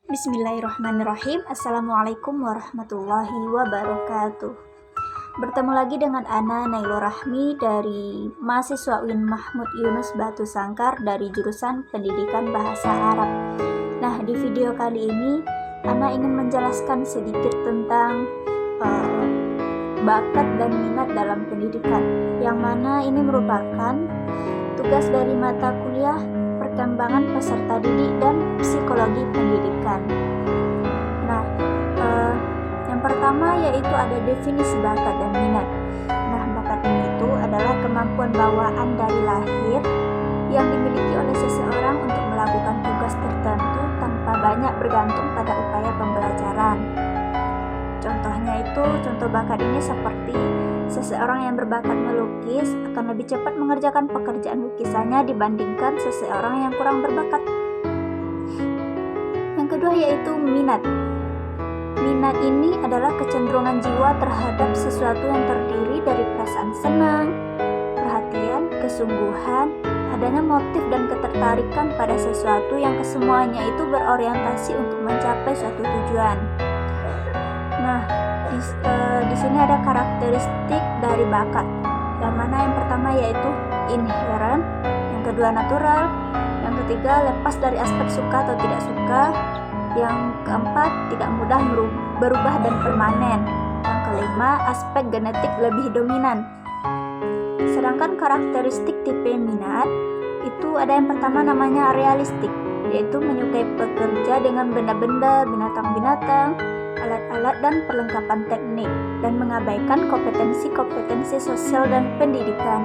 Bismillahirrahmanirrahim. Assalamualaikum warahmatullahi wabarakatuh. Bertemu lagi dengan Ana Nailur Rahmi dari mahasiswa UIN Mahmud Yunus Batu Sangkar dari jurusan Pendidikan Bahasa Arab. Nah, di video kali ini Ana ingin menjelaskan sedikit tentang bakat dan minat dalam pendidikan, yang mana ini merupakan tugas dari mata kuliah Perkembangan Peserta Didik dan Psikologi Pendidikan. Nah, yang pertama yaitu ada definisi bakat dan minat. Nah, bakat itu adalah kemampuan bawaan dari lahir yang dimiliki oleh seseorang untuk melakukan tugas tertentu tanpa banyak bergantung pada upaya pembelajaran. Contoh bakat ini seperti seseorang yang berbakat melukis akan lebih cepat mengerjakan pekerjaan lukisannya dibandingkan seseorang yang kurang berbakat. Yang kedua yaitu minat. Minat ini adalah kecenderungan jiwa terhadap sesuatu yang terdiri dari perasaan senang, perhatian, kesungguhan, adanya motif dan ketertarikan pada sesuatu yang kesemuanya itu berorientasi untuk mencapai suatu tujuan. Nah, di sini ada karakteristik dari bakat, yang mana yang pertama yaitu inherent, yang kedua natural, yang ketiga lepas dari aspek suka atau tidak suka, yang keempat tidak mudah berubah dan permanen, yang kelima aspek genetik lebih dominan. Sedangkan karakteristik tipe minat itu ada yang pertama namanya realistik, yaitu menyukai bekerja dengan benda-benda, binatang-binatang, alat-alat dan perlengkapan teknik, dan mengabaikan kompetensi-kompetensi sosial dan pendidikan.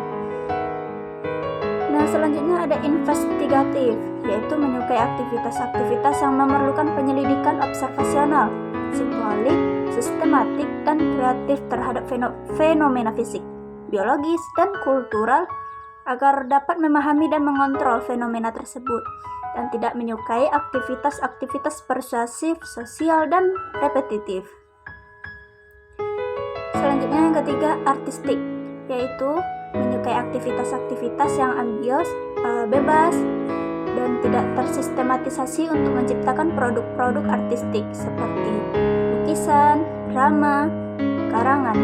Nah, selanjutnya ada investigatif, yaitu menyukai aktivitas-aktivitas yang memerlukan penyelidikan observasional, simbolik, sistematik, dan kreatif terhadap fenomena fisik, biologis, dan kultural agar dapat memahami dan mengontrol fenomena tersebut, dan tidak menyukai aktivitas-aktivitas persuasif, sosial, dan repetitif. Selanjutnya yang ketiga, artistik, yaitu menyukai aktivitas-aktivitas yang ambius, bebas, dan tidak tersistematisasi untuk menciptakan produk-produk artistik seperti lukisan, drama, karangan.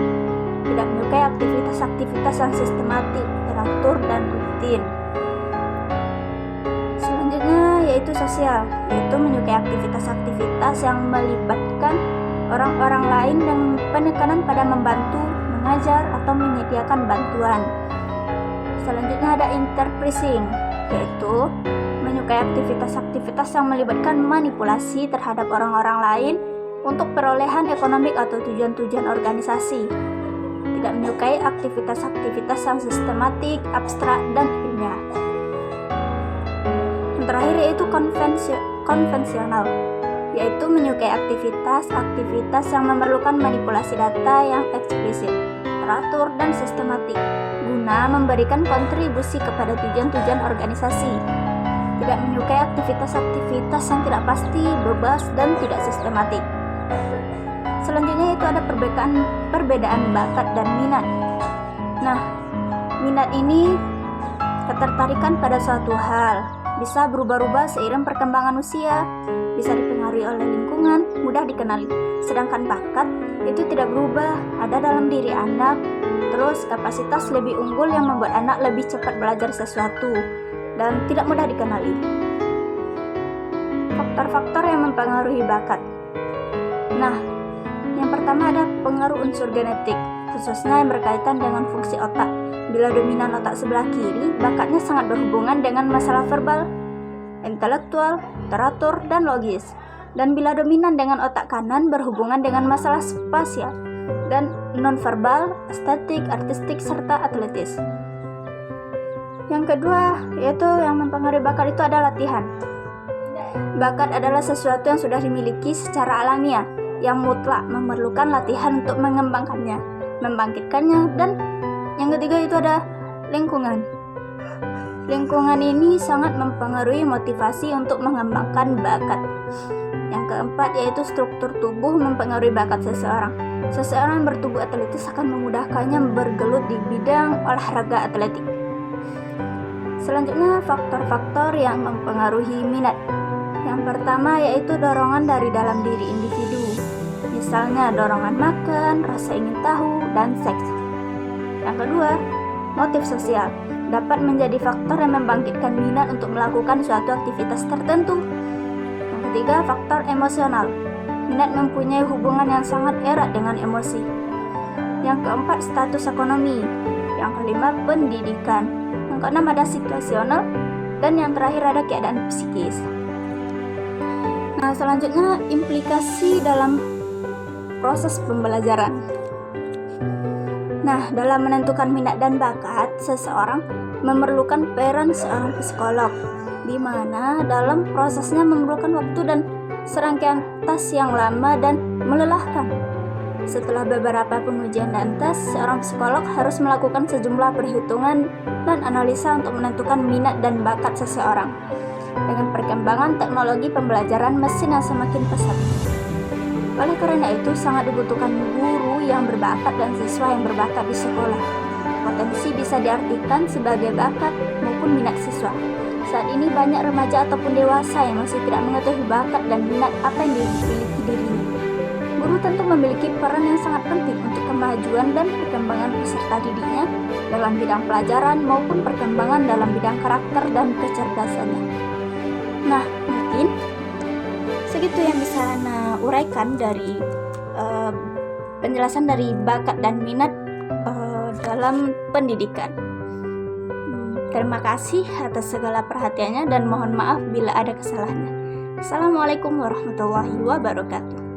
Tidak menyukai aktivitas-aktivitas yang sistematik, teratur, dan rutin. Yaitu sosial, yaitu menyukai aktivitas-aktivitas yang melibatkan orang-orang lain dan penekanan pada membantu, mengajar, atau menyediakan bantuan. Selanjutnya ada enterprising, yaitu menyukai aktivitas-aktivitas yang melibatkan manipulasi terhadap orang-orang lain untuk perolehan ekonomi atau tujuan-tujuan organisasi. Tidak menyukai aktivitas-aktivitas yang sistematik, abstrak, dan ilmiah. Terakhir yaitu konvensional, yaitu menyukai aktivitas-aktivitas yang memerlukan manipulasi data yang eksplisit, teratur, dan sistematik guna memberikan kontribusi kepada tujuan-tujuan organisasi. Tidak menyukai aktivitas-aktivitas yang tidak pasti, bebas, dan tidak sistematik. Selanjutnya itu ada perbedaan bakat dan minat. Nah, minat ini ketertarikan pada suatu hal, bisa berubah-ubah seiring perkembangan usia, bisa dipengaruhi oleh lingkungan, mudah dikenali. Sedangkan bakat itu tidak berubah, ada dalam diri anak, terus kapasitas lebih unggul yang membuat anak lebih cepat belajar sesuatu, dan tidak mudah dikenali. Faktor-faktor yang mempengaruhi bakat. Nah, yang pertama ada pengaruh unsur genetik, khususnya yang berkaitan dengan fungsi otak. Bila dominan otak sebelah kiri, bakatnya sangat berhubungan dengan masalah verbal, intelektual, teratur, dan logis. Dan bila dominan dengan otak kanan berhubungan dengan masalah spasial dan nonverbal, estetik, artistik, serta atletis. Yang kedua, yaitu yang mempengaruhi bakat itu ada latihan. Bakat adalah sesuatu yang sudah dimiliki secara alamiah, yang mutlak memerlukan latihan untuk mengembangkannya, membangkitkannya, dan yang ketiga itu ada lingkungan. Lingkungan ini sangat mempengaruhi motivasi untuk mengembangkan bakat. Yang keempat yaitu struktur tubuh mempengaruhi bakat seseorang. Seseorang yang bertubuh atletis akan memudahkannya bergelut di bidang olahraga atletik. Selanjutnya faktor-faktor yang mempengaruhi minat. Yang pertama yaitu dorongan dari dalam diri individu. Misalnya dorongan makan, rasa ingin tahu, dan seks. Yang kedua, motif sosial dapat menjadi faktor yang membangkitkan minat untuk melakukan suatu aktivitas tertentu. Yang ketiga, faktor emosional. Minat mempunyai hubungan yang sangat erat dengan emosi. Yang keempat, status ekonomi. Yang kelima, pendidikan. Yang keenam ada situasional. Dan yang terakhir ada keadaan psikis. Nah, selanjutnya implikasi dalam proses pembelajaran. Nah, dalam menentukan minat dan bakat, seseorang memerlukan peran seorang psikolog, di mana dalam prosesnya memerlukan waktu dan serangkaian tes yang lama dan melelahkan. Setelah beberapa pengujian dan tes, seorang psikolog harus melakukan sejumlah perhitungan dan analisa untuk menentukan minat dan bakat seseorang. Dengan perkembangan teknologi pembelajaran mesin yang semakin pesat. Oleh karena itu, sangat dibutuhkan guru yang berbakat dan siswa yang berbakat di sekolah. Potensi bisa diartikan sebagai bakat maupun minat siswa. Saat ini banyak remaja ataupun dewasa yang masih tidak mengetahui bakat dan minat apa yang dimiliki dirinya. Guru tentu memiliki peran yang sangat penting untuk kemajuan dan perkembangan peserta didiknya dalam bidang pelajaran maupun perkembangan dalam bidang karakter dan kecerdasannya. Nah, mungkin segitu yang bisa Ana uraikan dari penjelasan dari bakat dan minat dalam pendidikan. Terima kasih atas segala perhatiannya dan mohon maaf bila ada kesalahannya. Assalamualaikum warahmatullahi wabarakatuh.